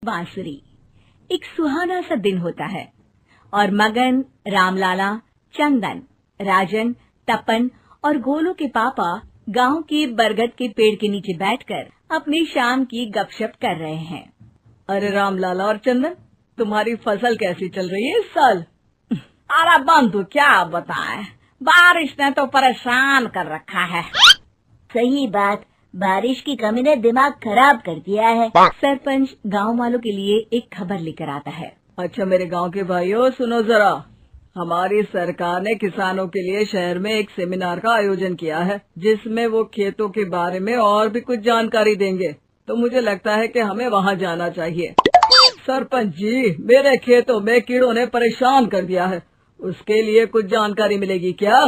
बांसुरी। एक सुहाना सा दिन होता है और मगन, रामलाला, चंदन, राजन, तपन और गोलू के पापा गांव के बरगद के पेड़ के नीचे बैठकर अपनी शाम की गपशप कर रहे हैं। अरे रामलाला और चंदन, तुम्हारी फसल कैसी चल रही है इस साल? अरे बंधु क्या बताएं, बारिश ने तो परेशान कर रखा है। सही बात, बारिश की कमी ने दिमाग खराब कर दिया है। सरपंच गांव वालों के लिए एक खबर लेकर आता है। अच्छा मेरे गांव के भाइयों, सुनो जरा। हमारी सरकार ने किसानों के लिए शहर में एक सेमिनार का आयोजन किया है, जिसमें वो खेतों के बारे में और भी कुछ जानकारी देंगे। तो मुझे लगता है कि हमें वहां जाना चाहिए। सरपंच जी, मेरे खेतों में कीड़ों ने परेशान कर दिया है, उसके लिए कुछ जानकारी मिलेगी क्या?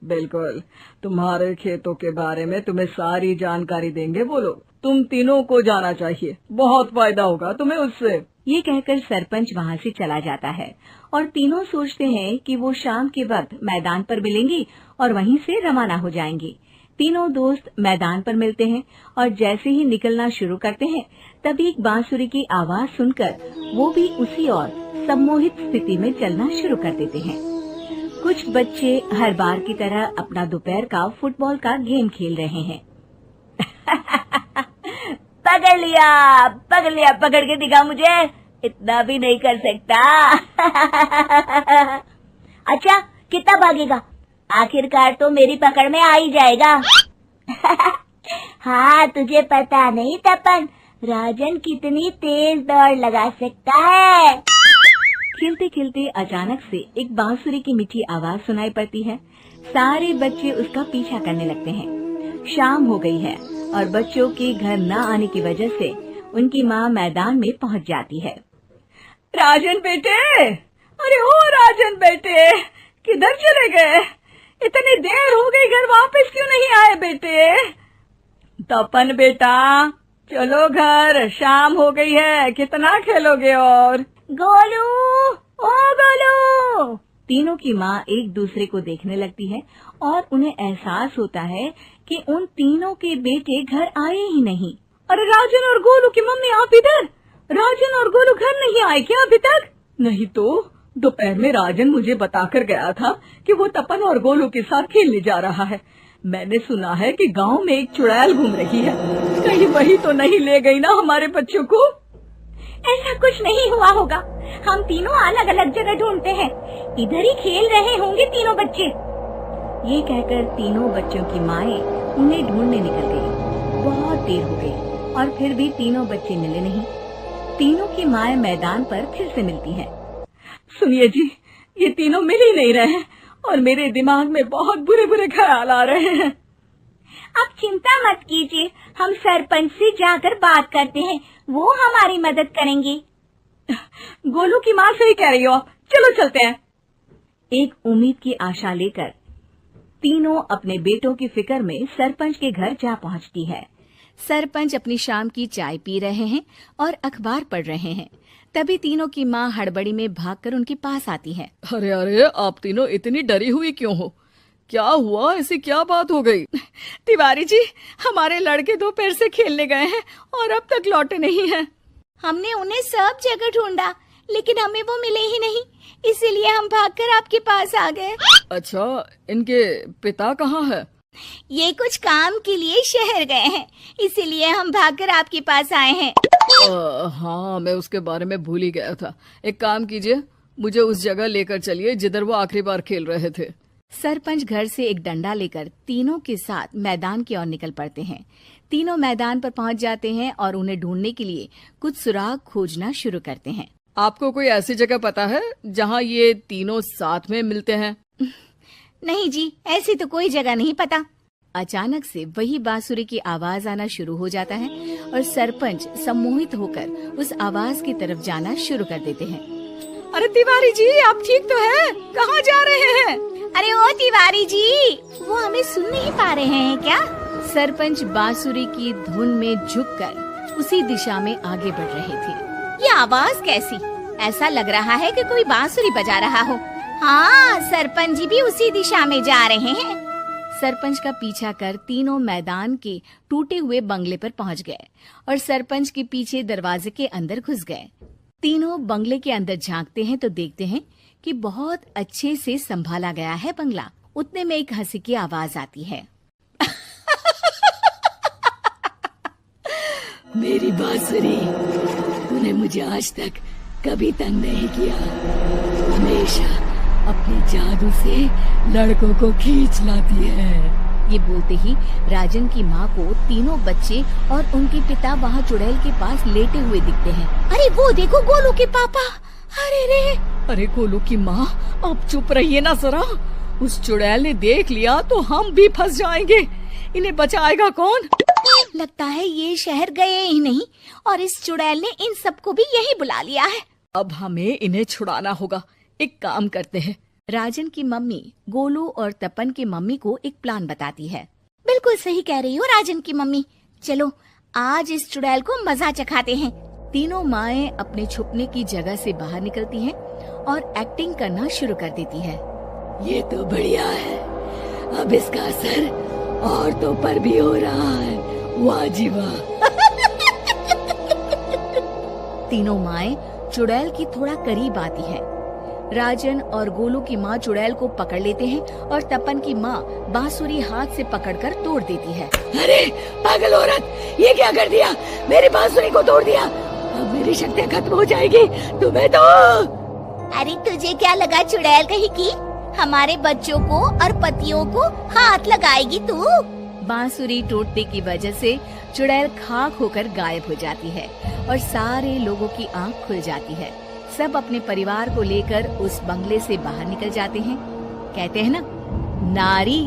बिल्कुल, तुम्हारे खेतों के बारे में तुम्हें सारी जानकारी देंगे वो लोग। तुम तीनों को जाना चाहिए, बहुत फायदा होगा तुम्हें उससे। ये कहकर सरपंच वहाँ से चला जाता है और तीनों सोचते हैं कि वो शाम के वक्त मैदान पर मिलेंगे और वहीं से रवाना हो जाएंगे। तीनों दोस्त मैदान पर मिलते हैं और जैसे ही निकलना शुरू करते हैं तभी एक बांसुरी की आवाज सुनकर वो भी उसी ओर सम्मोहित स्थिति में चलना शुरू कर देते हैं। कुछ बच्चे हर बार की तरह अपना दोपहर का फुटबॉल का गेम खेल रहे हैं। पकड़ लिया, पकड़ के दिखा मुझे, इतना भी नहीं कर सकता। अच्छा, कितना भागेगा? आखिरकार तो मेरी पकड़ में आ ही जाएगा। हाँ, तुझे पता नहीं तपन, राजन कितनी तेज दौड़ लगा सकता है। खेलते खेलते अचानक से एक बांसुरी की मीठी आवाज सुनाई पड़ती है। सारे बच्चे उसका पीछा करने लगते हैं। शाम हो गई है और बच्चों के घर न आने की वजह से उनकी माँ मैदान में पहुँच जाती है। राजन बेटे, अरे ओ राजन बेटे, किधर चले गए? इतनी देर हो गई, घर वापस क्यों नहीं आए बेटे? तपन बेटा, चलो घर, शाम हो गई है, कितना खेलोगे? और गोलू, ओ गोलू। तीनों की माँ एक दूसरे को देखने लगती है और उन्हें एहसास होता है कि उन तीनों के बेटे घर आए ही नहीं। अरे राजन और गोलू की मम्मी, आप इधर? राजन और गोलू घर नहीं आए क्या अभी तक? नहीं तो दोपहर में राजन मुझे बताकर गया था कि वो तपन और गोलू के साथ खेलने जा रहा है। मैंने सुना है कि गांव में एक चुड़ैल घूम रही है, कहीं वही तो नहीं ले गई ना हमारे बच्चों को? ऐसा कुछ नहीं हुआ होगा, हम तीनों अलग अलग जगह ढूंढते हैं, इधर ही खेल रहे होंगे तीनों बच्चे। ये कहकर तीनों बच्चों की माएं उन्हें ढूंढने निकल गई। बहुत देर हो गई और फिर भी तीनों बच्चे मिले नहीं। तीनों की माएं मैदान पर फिर से मिलती हैं। सुनिए जी, ये तीनों मिल ही नहीं रहे हैं और मेरे दिमाग में बहुत बुरे बुरे ख्याल आ रहे हैं। आप चिंता मत कीजिए, हम सरपंच से जाकर बात करते हैं, वो हमारी मदद करेंगे। गोलू की माँ सही कह रही हो, चलो चलते हैं। एक उम्मीद की आशा लेकर तीनों अपने बेटों की फिक्र में सरपंच के घर जा पहुंचती है। सरपंच अपनी शाम की चाय पी रहे हैं और अखबार पढ़ रहे हैं। तभी तीनों की माँ हड़बड़ी में भागकर उनके पास आती है। अरे अरे, आप तीनों इतनी डरी हुई क्यों हो? क्या हुआ? ऐसी क्या बात हो गई? तिवारी जी, हमारे लड़के दोपहर से खेलने गए हैं और अब तक लौटे नहीं हैं। हमने उन्हें सब जगह ढूंढा, लेकिन हमें वो मिले ही नहीं, इसीलिए हम भागकर आपके पास आ गए। अच्छा, इनके पिता कहाँ है? ये कुछ काम के लिए शहर गए हैं, इसीलिए हम भागकर आपके पास आए हैं। हाँ, मैं उसके बारे में भूल ही गया था। एक काम कीजिए, मुझे उस जगह लेकर चलिए जिधर वो आखिरी बार खेल रहे थे। सरपंच घर से एक डंडा लेकर तीनों के साथ मैदान की ओर निकल पड़ते हैं। तीनों मैदान पर पहुंच जाते हैं और उन्हें ढूंढने के लिए कुछ सुराग खोजना शुरू करते हैं। आपको कोई ऐसी जगह पता है जहाँ ये तीनों साथ में मिलते हैं? नहीं जी, ऐसी तो कोई जगह नहीं पता। अचानक से वही बांसुरी की आवाज आना शुरू हो जाता है और सरपंच सम्मोहित होकर उस आवाज की तरफ जाना शुरू कर देते हैं। अरे तिवारी जी, आप ठीक तो हैं? कहाँ जा रहे हैं? अरे ओ तिवारी जी, वो हमें सुन नहीं पा रहे हैं क्या? सरपंच बांसुरी की धुन में झुककर उसी दिशा में आगे बढ़ रहे थे। ये आवाज कैसी? ऐसा लग रहा है कि कोई बांसुरी बजा रहा हो। हाँ, सरपंच जी भी उसी दिशा में जा रहे हैं। सरपंच का पीछा कर तीनों मैदान के टूटे हुए बंगले पर पहुंच गए और सरपंच के पीछे दरवाजे के अंदर घुस गए। तीनों बंगले के अंदर झांकते हैं तो देखते हैं कि बहुत अच्छे से संभाला गया है बंगला। उतने में एक हंसी की आवाज आती है। मेरी बांसुरी, तूने मुझे आज तक कभी तंग नहीं किया। हमेशा अपने जादू से लड़कों को खींच लाती है। ये बोलते ही राजन की माँ को तीनों बच्चे और उनके पिता वहाँ चुड़ैल के पास लेटे हुए दिखते हैं। अरे वो देखो गोलू के पापा। अरे रे। अरे गोलू की माँ, अब चुप रहिए ना जरा। उस चुड़ैल ने देख लिया तो हम भी फंस जाएंगे। इन्हें बचाएगा कौन? लगता है ये शहर गए ही नहीं और इस चुड़ैल ने इन सबको भी यही बुला लिया है। अब हमें इन्हें छुड़ाना होगा। एक काम करते हैं। राजन की मम्मी गोलू और तपन की मम्मी को एक प्लान बताती है। बिल्कुल सही कह रही हो राजन की मम्मी। चलो आज इस चुड़ैल को मजा चखाते हैं। तीनों माएं अपने छुपने की जगह से बाहर निकलती हैं और एक्टिंग करना शुरू कर देती है। ये तो बढ़िया है। अब इसका असर औरतों पर भी हो रहा है। वाह जी वाह। तीनों माएं चुड़ैल की थोड़ा करीब आती है। राजन और गोलू की माँ चुड़ैल को पकड़ लेते हैं और तपन की माँ बांसुरी हाथ से पकड़कर तोड़ देती है। अरे पागल औरत, ये क्या कर दिया? मेरी बांसुरी को तोड़ दिया। अब मेरी शक्तियाँ खत्म हो जाएगी। तुम्हें तो अरे तुझे क्या लगा चुड़ैल कहीं की हमारे बच्चों को और पतियों को हाथ लगाएगी तू? बांसुरी टूटने की वजह से चुड़ैल खाक होकर गायब हो जाती है और सारे लोगों की आंख खुल जाती है। सब अपने परिवार को लेकर उस बंगले से बाहर निकल जाते हैं। कहते हैं ना, नारी